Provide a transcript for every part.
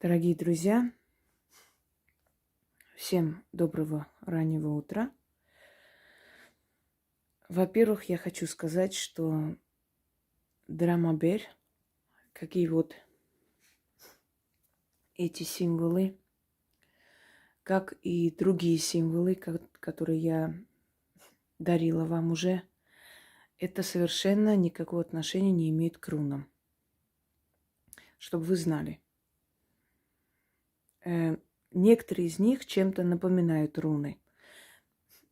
Дорогие друзья, всем доброго раннего утра. Во-первых, я хочу сказать, что Драмабер, какие вот эти символы, как и другие символы, которые я дарила вам уже, это совершенно никакого отношения не имеет к рунам. Чтобы вы знали. Некоторые из них чем-то напоминают руны.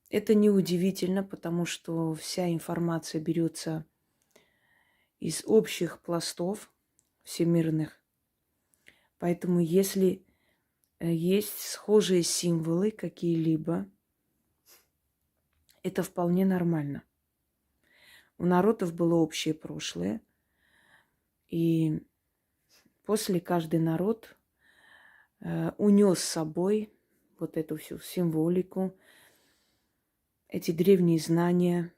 Это неудивительно, потому что вся информация берется из общих пластов всемирных. Поэтому если есть схожие символы какие-либо, это вполне нормально. У народов было общее прошлое, и после каждый народ унес с собой вот эту всю символику, эти древние знания,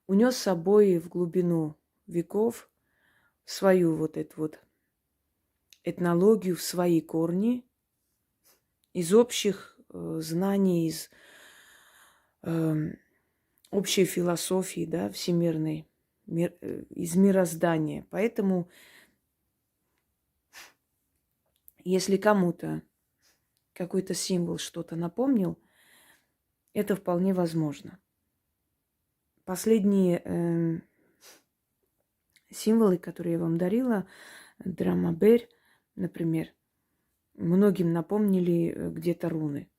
унес с собой в глубину веков свою вот эту вот этнологию, в свои корни, из общих знаний, из общей философии, да, всемирной, из мироздания. Поэтому, если кому-то какой-то символ что-то напомнил, это вполне возможно. Последние символы, которые я вам дарила, Драмабер, например, многим напомнили где-то руны.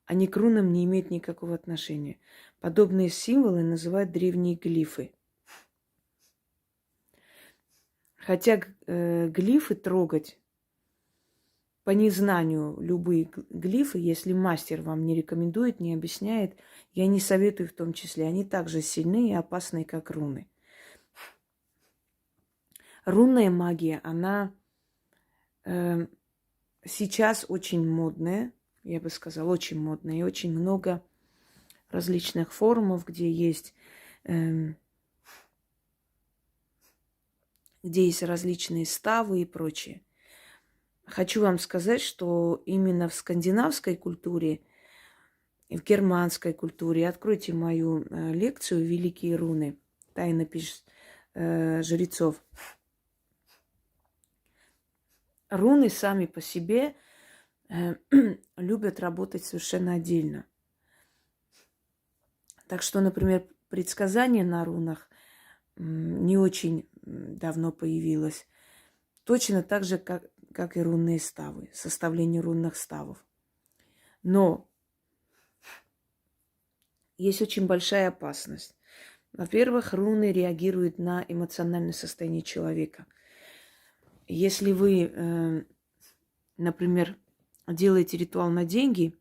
Они к рунам не имеют никакого отношения. Подобные символы называют древние глифы. Хотя глифы трогать по незнанию, любые глифы, если мастер вам не рекомендует, не объясняет, я не советую в том числе. Они также сильны и опасны, как руны. Рунная магия, она сейчас очень модная, я бы сказала, очень модная. И очень много различных форумов, где есть различные ставы и прочее. Хочу вам сказать, что именно в скандинавской культуре, в германской культуре, откройте мою лекцию «Великие руны. Тайнопись жрецов». Руны сами по себе любят работать совершенно отдельно. Так что, например, предсказание на рунах не очень давно появилось. Точно так же, как и рунные ставы, составление рунных ставов. Но есть очень большая опасность. Во-первых, руны реагируют на эмоциональное состояние человека. Если вы, например, делаете ритуал на деньги,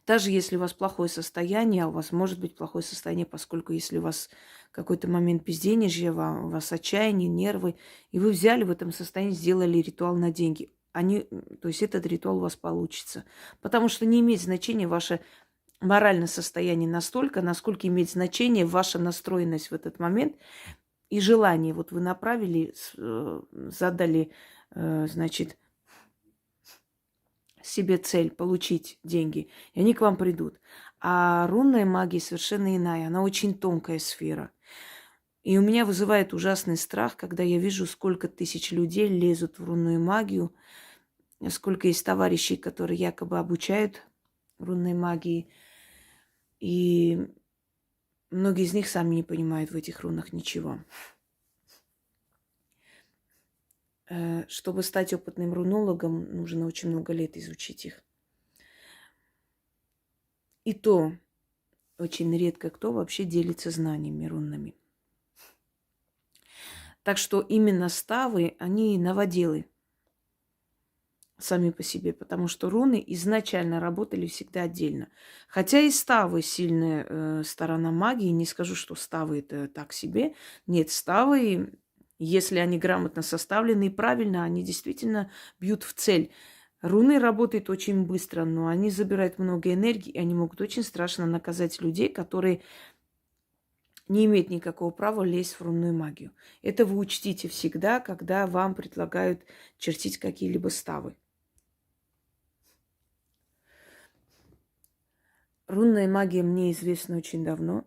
даже если у вас плохое состояние, а у вас может быть плохое состояние, поскольку если у вас какой-то момент безденежья, у вас отчаяние, нервы, и вы взяли в этом состоянии, сделали ритуал на деньги, то есть этот ритуал у вас получится. Потому что не имеет значения ваше моральное состояние настолько, насколько имеет значение ваша настроенность в этот момент и желание. Вот вы направили, задали, значит, себе цель получить деньги, и они к вам придут. А рунная магия совершенно иная, она очень тонкая сфера. И у меня вызывает ужасный страх, когда я вижу, сколько тысяч людей лезут в рунную магию, сколько есть товарищей, которые якобы обучают рунной магии, и многие из них сами не понимают в этих рунах ничего. Чтобы стать опытным рунологом, нужно очень много лет изучить их. И то очень редко кто вообще делится знаниями рунными. Так что именно ставы, они новоделы сами по себе, потому что руны изначально работали всегда отдельно. Хотя и ставы сильная сторона магии, не скажу, что ставы это так себе. Нет, ставы, если они грамотно составлены и правильно, они действительно бьют в цель. Руны работают очень быстро, но они забирают много энергии, и они могут очень страшно наказать людей, которые не имеет никакого права лезть в рунную магию. Это вы учтите всегда, когда вам предлагают чертить какие-либо ставы. Рунная магия мне известна очень давно.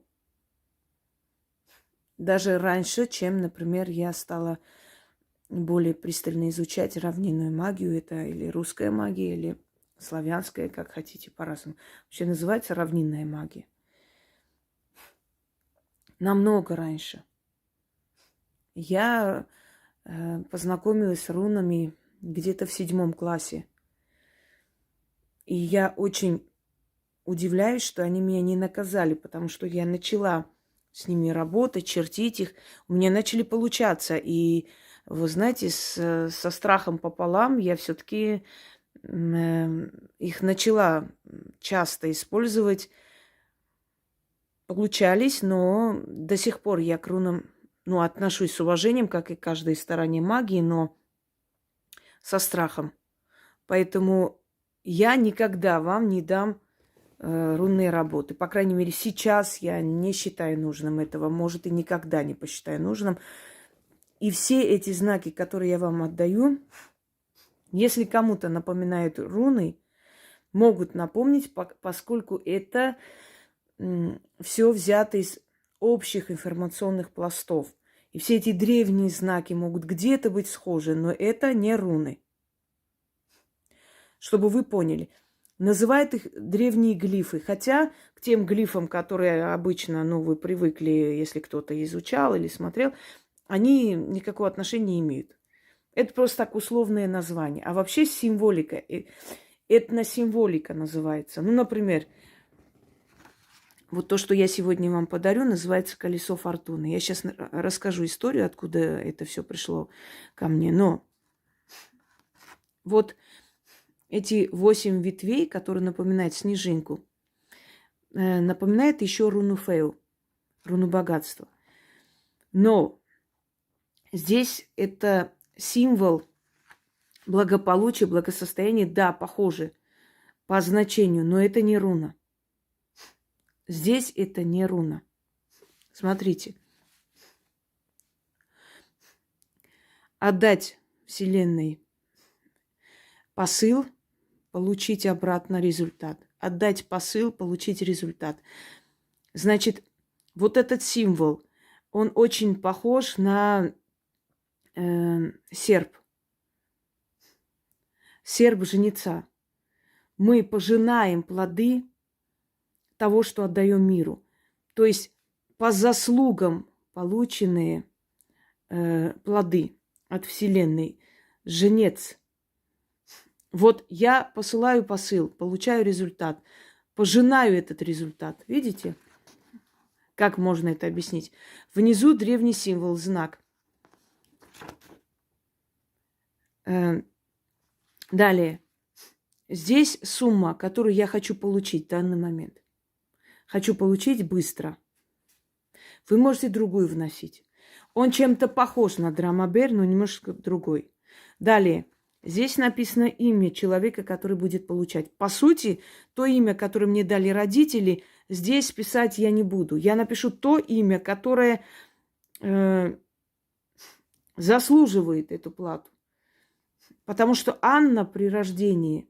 Даже раньше, чем, например, я стала более пристально изучать равнинную магию. Это или русская магия, или славянская, как хотите, по-разному. Вообще называется равнинная магия. Намного раньше. Я познакомилась с рунами где-то в 7 классе. И я очень удивляюсь, что они меня не наказали, потому что я начала с ними работать, чертить их. У меня начали получаться. И, вы знаете, со страхом пополам я все-таки их начала часто использовать. Получались, но до сих пор я к рунам отношусь с уважением, как и к каждой стороне магии, но со страхом. Поэтому я никогда вам не дам рунные работы. По крайней мере, сейчас я не считаю нужным этого. Может, и никогда не посчитаю нужным. И все эти знаки, которые я вам отдаю, если кому-то напоминают руны, могут напомнить, поскольку это все взято из общих информационных пластов. И все эти древние знаки могут где-то быть схожи, но это не руны. Чтобы вы поняли. Называют их древние глифы. Хотя к тем глифам, которые обычно, вы привыкли, если кто-то изучал или смотрел, они никакого отношения не имеют. Это просто так условное название. А вообще символика, этносимволика называется. Например, вот то, что я сегодня вам подарю, называется «Колесо фортуны». Я сейчас расскажу историю, откуда это все пришло ко мне. Но вот эти 8 ветвей, которые напоминают снежинку, напоминает еще руну Фейл, руну богатства. Но здесь это символ благополучия, благосостояния, да, похоже по значению, но это не руна. Здесь это не руна. Смотрите. Отдать Вселенной посыл, получить обратно результат. Отдать посыл, получить результат. Значит, вот этот символ, он очень похож на серп. Серп жнеца. Мы пожинаем плоды того, что отдаем миру. То есть по заслугам полученные плоды от Вселенной. Жнец. Вот я посылаю посыл, получаю результат. Пожинаю этот результат. Видите? Как можно это объяснить? Внизу древний символ, знак. Далее. Здесь сумма, которую я хочу получить в данный момент. Хочу получить быстро. Вы можете другую вносить. Он чем-то похож на драмабер, но немножко другой. Далее. Здесь написано имя человека, который будет получать. По сути, то имя, которое мне дали родители, здесь писать я не буду. Я напишу то имя, которое заслуживает эту плату. Потому что Анна при рождении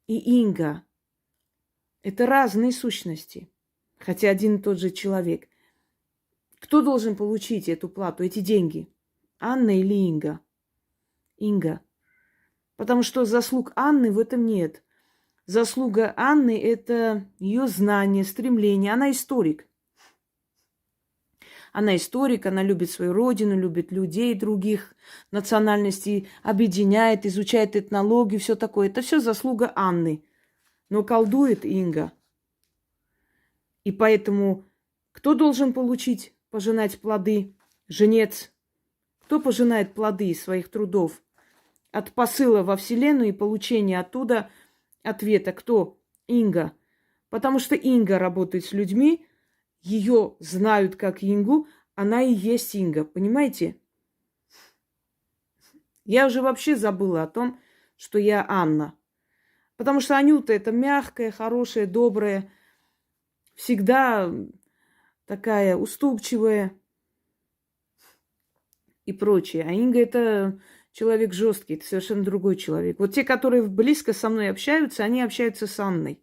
и Инга – это разные сущности, хотя один и тот же человек. Кто должен получить эту плату, эти деньги? Анна или Инга? Инга. Потому что заслуг Анны в этом нет. Заслуга Анны – это ее знание, стремление. Она историк. Она историк, она любит свою родину, любит людей других национальностей, объединяет, изучает этнологию, все такое. Это все заслуга Анны. Но колдует Инга. И поэтому кто должен получить, пожинать плоды? Жнец. Кто пожинает плоды своих трудов? От посыла во Вселенную и получения оттуда ответа. Кто? Инга. Потому что Инга работает с людьми, ее знают как Ингу, она и есть Инга. Понимаете? Я уже вообще забыла о том, что я Анна. Потому что Анюта это мягкая, хорошая, добрая. Всегда такая уступчивая и прочее. А Инга это человек жесткий, это совершенно другой человек. Вот те, которые близко со мной общаются, они общаются с Анной.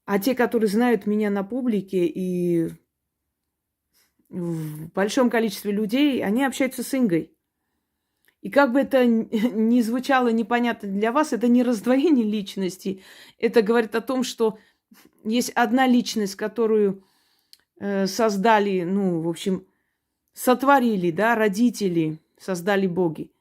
А те, которые знают меня на публике и в большом количестве людей, они общаются с Ингой. И как бы это ни звучало непонятно для вас, это не раздвоение личности. Это говорит о том, что есть одна личность, которую создали, ну, в общем, сотворили, да, родители, создали боги.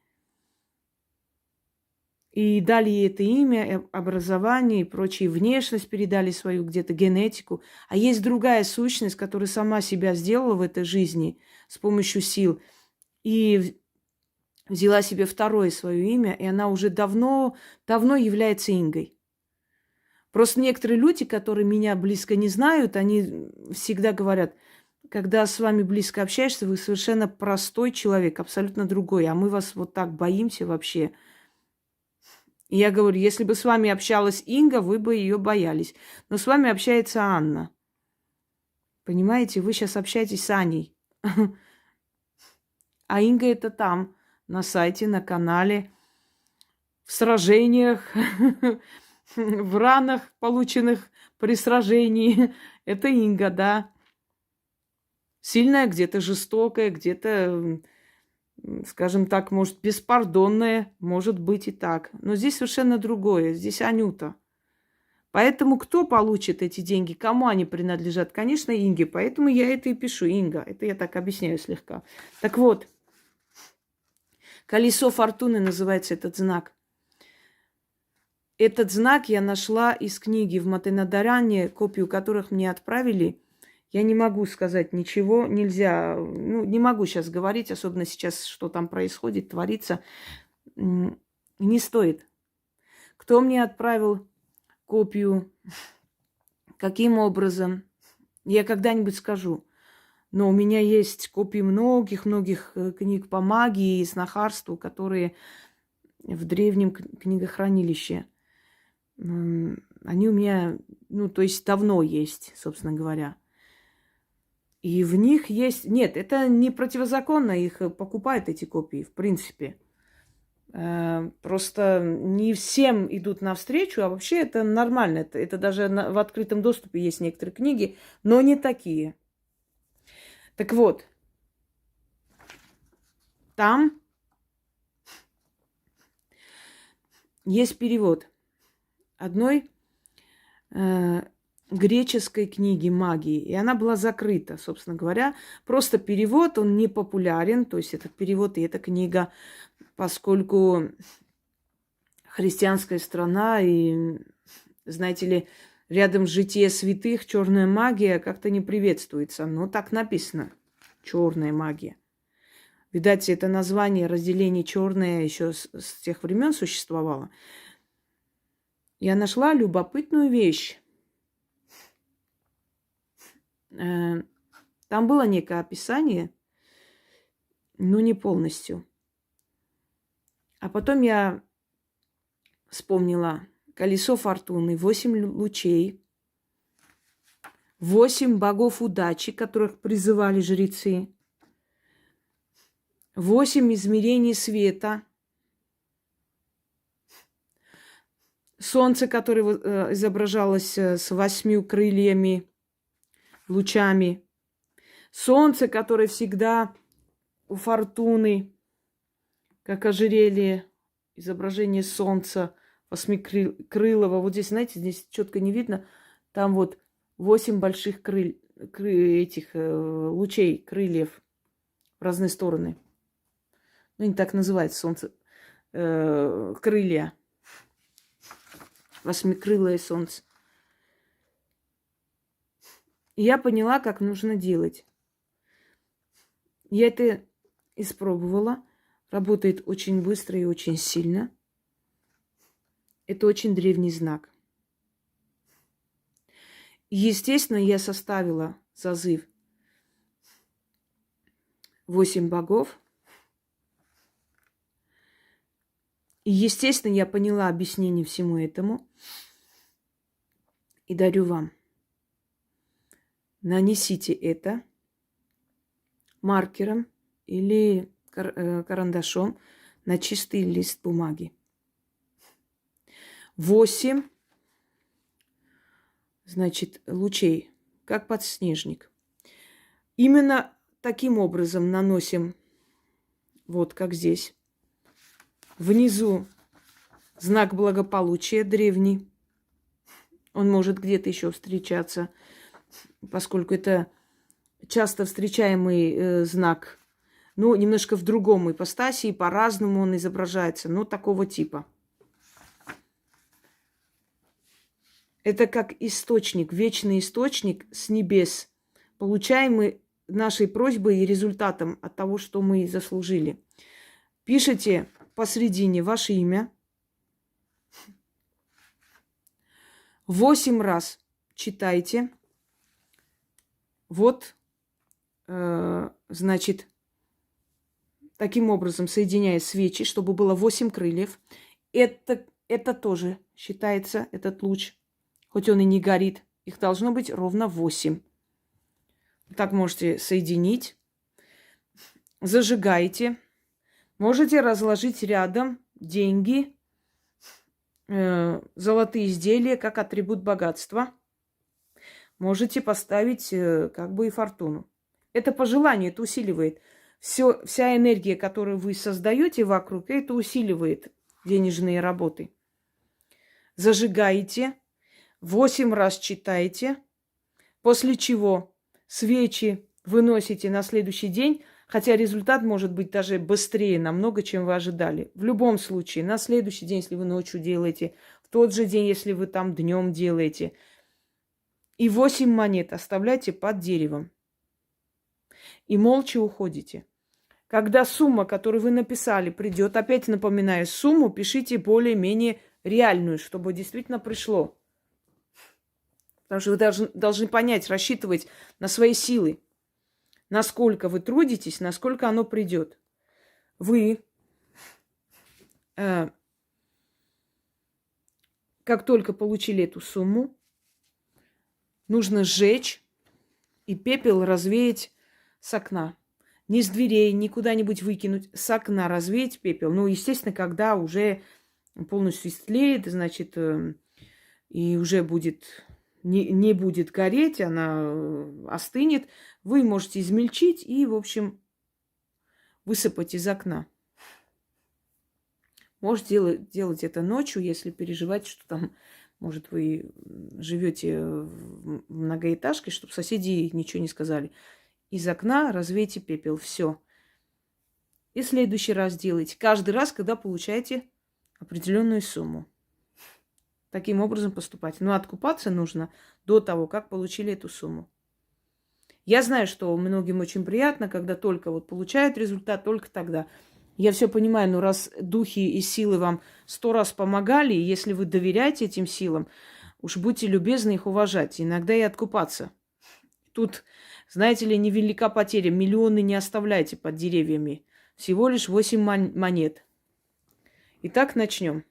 И дали ей это имя, образование и прочее, внешность передали свою, где-то генетику. А есть другая сущность, которая сама себя сделала в этой жизни с помощью сил. И взяла себе второе свое имя, и она уже давно является Ингой. Просто некоторые люди, которые меня близко не знают, они всегда говорят, когда с вами близко общаешься, вы совершенно простой человек, абсолютно другой, а мы вас вот так боимся вообще. И я говорю, если бы с вами общалась Инга, вы бы ее боялись. Но с вами общается Анна. Понимаете, вы сейчас общаетесь с Аней. А Инга это там, на сайте, на канале, в сражениях, в ранах, полученных при сражении. Это Инга, да. Сильная, где-то жестокая, где-то, скажем так, может, беспардонная. Может быть и так. Но здесь совершенно другое. Здесь Анюта. Поэтому кто получит эти деньги? Кому они принадлежат? Конечно, Инге. Поэтому я это и пишу. Инга. Это я так объясняю слегка. Так вот. Колесо фортуны называется этот знак. Этот знак я нашла из книги в Матенадаране, копию которых мне отправили. Я не могу сказать ничего, нельзя, ну, не могу сейчас говорить, особенно сейчас, что там происходит, творится. Не стоит. Кто мне отправил копию, каким образом, я когда-нибудь скажу. Но у меня есть копии многих-многих книг по магии и снохарству, которые в древнем книгохранилище. Они у меня, ну, то есть давно есть, собственно говоря. И в них есть... Нет, это не противозаконно, их покупают, эти копии, в принципе. Просто не всем идут навстречу, а вообще это нормально. Это даже в открытом доступе есть некоторые книги, но не такие. Так вот, там есть перевод одной греческой книги магии, и она была закрыта, собственно говоря. Просто перевод, он не популярен, то есть этот перевод и эта книга, поскольку христианская страна и, знаете ли, рядом с житие святых черная магия как-то не приветствуется. Но так написано. Черная магия. Видать, это название разделения черное еще с тех времен существовало. Я нашла любопытную вещь. Там было некое описание, но не полностью. А потом я вспомнила колесо фортуны, 8 лучей, 8 богов удачи, которых призывали жрецы, 8 измерений света, солнце, которое изображалось с 8 крыльями, лучами, солнце, которое всегда у фортуны, как ожерелье, изображение солнца, восьмикрылого. Вот здесь, знаете, здесь четко не видно, там вот 8 больших лучей, крыльев в разные стороны. Ну, не так называется солнце. Крылья. Восьмикрылое солнце. И я поняла, как нужно делать. Я это испробовала. Работает очень быстро и очень сильно. Это очень древний знак. Естественно, я составила созыв 8 богов. И, естественно, я поняла объяснение всему этому. И дарю вам. нанесите это маркером или карандашом на чистый лист бумаги. 8, значит, лучей, как подснежник. Именно таким образом наносим, вот как здесь. Внизу знак благополучия древний. Он может где-то еще встречаться, поскольку это часто встречаемый знак. Ну, немножко в другом ипостаси, и по-разному он изображается, но такого типа. Это как источник, вечный источник с небес, получаемый нашей просьбой и результатом от того, что мы заслужили. Пишите посредине ваше имя. 8 раз читайте. Вот, значит, таким образом соединяя свечи, чтобы было 8 крыльев. Это тоже считается, этот луч. Хоть он и не горит, их должно быть ровно 8. Так можете соединить. Зажигаете. Можете разложить рядом деньги, золотые изделия, как атрибут богатства. Можете поставить как бы и фортуну. Это по желанию, это усиливает. Вся энергия, которую вы создаете вокруг, это усиливает денежные работы. Зажигаете. 8 раз читаете, после чего свечи выносите на следующий день, хотя результат может быть даже быстрее намного, чем вы ожидали. В любом случае, на следующий день, если вы ночью делаете, в тот же день, если вы там днем делаете. И 8 монет оставляйте под деревом. И молча уходите. Когда сумма, которую вы написали, придет, опять напоминаю, сумму пишите более-менее реальную, чтобы действительно пришло. Потому что вы должны понять, рассчитывать на свои силы. Насколько вы трудитесь, насколько оно придет. Вы, как только получили эту сумму, нужно сжечь и пепел развеять с окна. Не с дверей, не куда-нибудь выкинуть, с окна развеять пепел. Ну, естественно, когда уже полностью истлеет, значит, и уже будет... Не будет гореть, она остынет, вы можете измельчить и, в общем, высыпать из окна. Можете делать это ночью, если переживаете, что там, может, вы живете в многоэтажке, чтобы соседи ничего не сказали. Из окна развейте пепел. Все. И в следующий раз делайте. Каждый раз, когда получаете определенную сумму. Таким образом поступать. Но откупаться нужно до того, как получили эту сумму. Я знаю, что многим очень приятно, когда только вот получают результат, только тогда. Я все понимаю, но раз духи и силы вам 100 раз помогали, и если вы доверяете этим силам, уж будьте любезны их уважать, иногда и откупаться. Тут, знаете ли, невелика потеря. Миллионы не оставляйте под деревьями. Всего лишь 8 монет. Итак, начнем.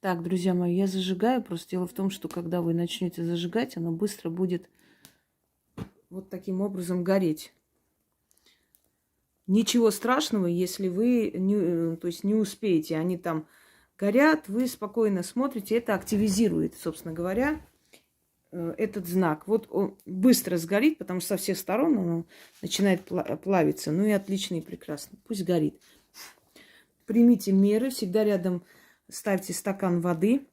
Так, друзья мои, я зажигаю. Просто дело в том, что когда вы начнете зажигать, оно быстро будет вот таким образом гореть. Ничего страшного, если вы не успеете. Они там горят, вы спокойно смотрите. Это активизирует, собственно говоря, этот знак. Вот он быстро сгорит, потому что со всех сторон он начинает плавиться. Ну и отлично и прекрасно. Пусть горит. Примите меры. Всегда рядом ставьте стакан воды.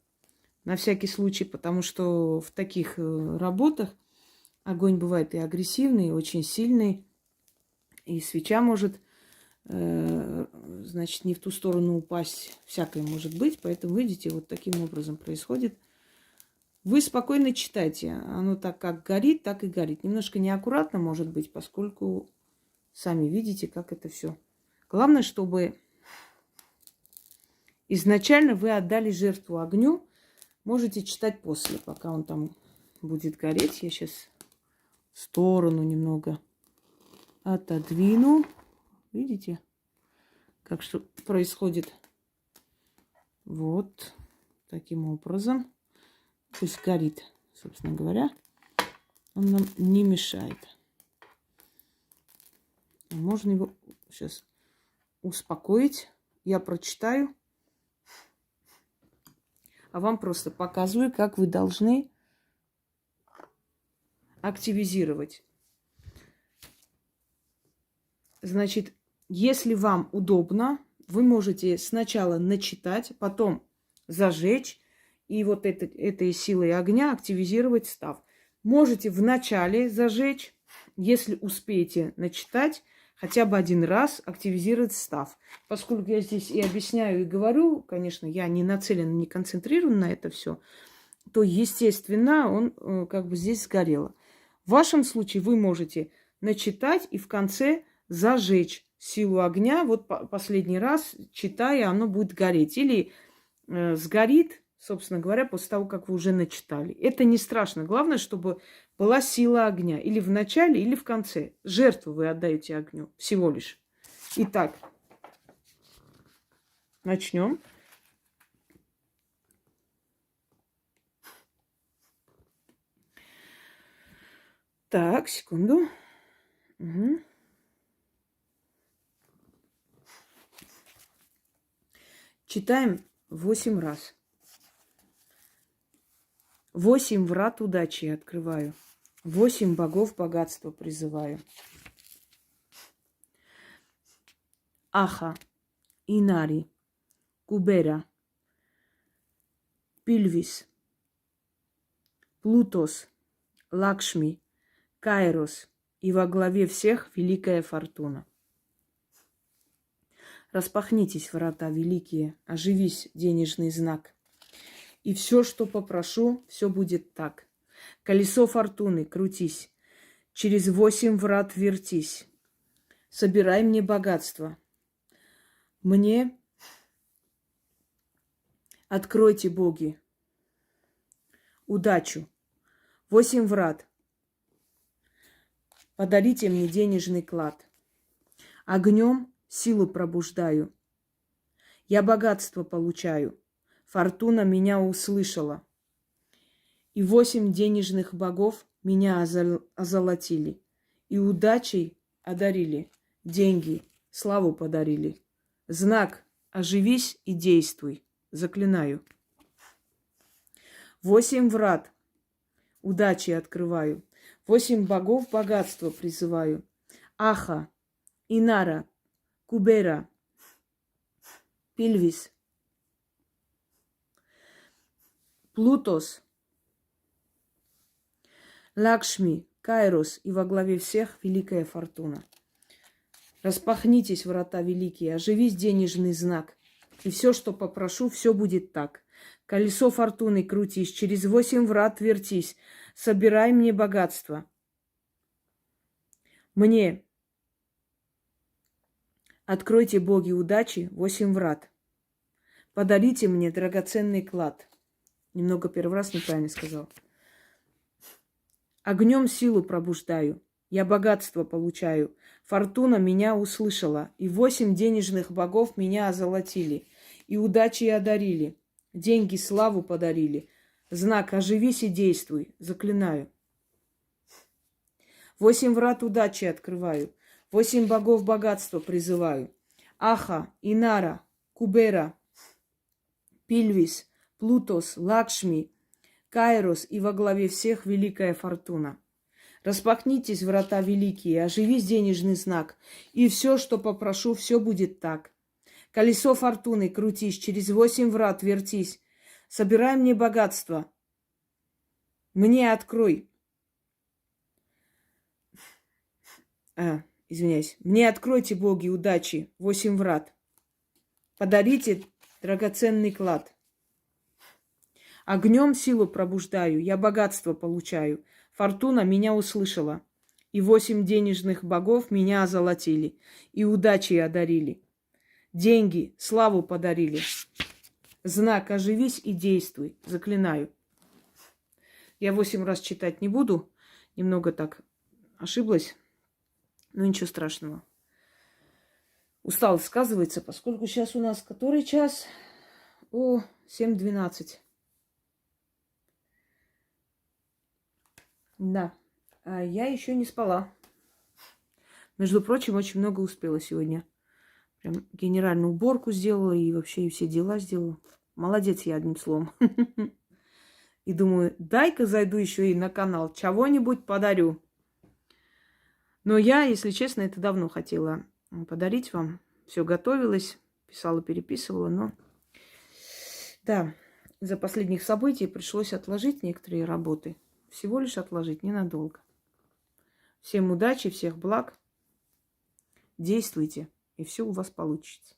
На всякий случай, потому что в таких работах огонь бывает и агрессивный, и очень сильный. И свеча может, значит, не в ту сторону упасть. Всякое может быть. Поэтому, видите, вот таким образом происходит. Вы спокойно читайте. Оно так как горит, так и горит. Немножко неаккуратно может быть, поскольку сами видите, как это все. Главное, чтобы изначально вы отдали жертву огню. Можете читать после, пока он там будет гореть. Я сейчас в сторону немного отодвину. Видите, как что происходит? Вот таким образом. Пусть горит, собственно говоря. Он нам не мешает. Можно его сейчас успокоить. Я прочитаю. А вам просто показываю, как вы должны активизировать. Значит, если вам удобно, вы можете сначала начитать, потом зажечь и вот этой силой огня активизировать став. Можете вначале зажечь, если успеете начитать, хотя бы один раз активизировать став. Поскольку я здесь и объясняю, и говорю, конечно, я не нацелен, не концентрирован на это все, то, естественно, он как бы здесь сгорело. В вашем случае вы можете начитать и в конце зажечь силу огня. Вот последний раз, читая, оно будет гореть. Или сгорит, собственно говоря, после того, как вы уже начитали. Это не страшно. Главное, чтобы была сила огня. Или в начале, или в конце. Жертву вы отдаете огню. Всего лишь. Итак, начнем. Так, секунду. Угу. Читаем 8 раз. 8 врат удачи открываю. 8 богов богатства призываю. Аха, Инари, Кубера, Пильвис, Плутос, Лакшми, Кайрос и во главе всех великая фортуна. Распахнитесь, врата великие, оживись, денежный знак. И все, что попрошу, все будет так. Колесо фортуны, крутись, через 8 врат вертись. Собирай мне богатство. Мне откройте, боги, удачу. 8 врат. Подарите мне денежный клад. Огнем силу пробуждаю. Я богатство получаю. Фортуна меня услышала. И 8 денежных богов меня озолотили. И удачей одарили. Деньги, славу подарили. Знак: оживись и действуй. Заклинаю. 8 врат удачи открываю. 8 богов богатства призываю. Аха, Инара, Кубера, Пильвис, Плутос, Лакшми, Кайрос и во главе всех великая фортуна. Распахнитесь, врата великие, оживись, денежный знак. И все, что попрошу, все будет так. Колесо фортуны крутись, через 8 врат вертись. Собирай мне богатство. Мне откройте, боги, удачи, 8 врат. Подарите мне драгоценный клад. Немного первый раз неправильно сказал. Огнем силу пробуждаю. Я богатство получаю. Фортуна меня услышала. И 8 денежных богов меня озолотили. И удачи одарили. Деньги, славу подарили. Знак: оживись и действуй. Заклинаю. 8 врат удачи открываю. 8 богов богатства призываю. Аха, Инара, Кубера, Пильвис, Плутос, Лакшми, Кайрос и во главе всех великая фортуна. Распахнитесь, врата великие, оживись, денежный знак. И все, что попрошу, все будет так. Колесо фортуны крутись, через 8 врат вертись. Собирай мне богатство. Мне открой. Извиняюсь. Мне откройте, боги, удачи, 8 врат. Подарите драгоценный клад. Огнем силу пробуждаю, я богатство получаю. Фортуна меня услышала. И 8 денежных богов меня озолотили. И удачи одарили. Деньги, славу подарили. Знак: оживись и действуй. Заклинаю. Я 8 раз читать не буду. Немного так ошиблась. Но ничего страшного. Усталость сказывается, поскольку сейчас у нас который час? 7:12. Да. А я еще не спала. Между прочим, очень много успела сегодня. Прям генеральную уборку сделала и вообще все дела сделала. Молодец я, одним словом. И думаю, дай-ка зайду еще и на канал, чего-нибудь подарю. Но я, если честно, это давно хотела подарить вам. Все готовилась, писала, переписывала, но... Да, из-за последних событий пришлось отложить некоторые работы. Всего лишь отложить, ненадолго. Всем удачи, всех благ. Действуйте, и все у вас получится.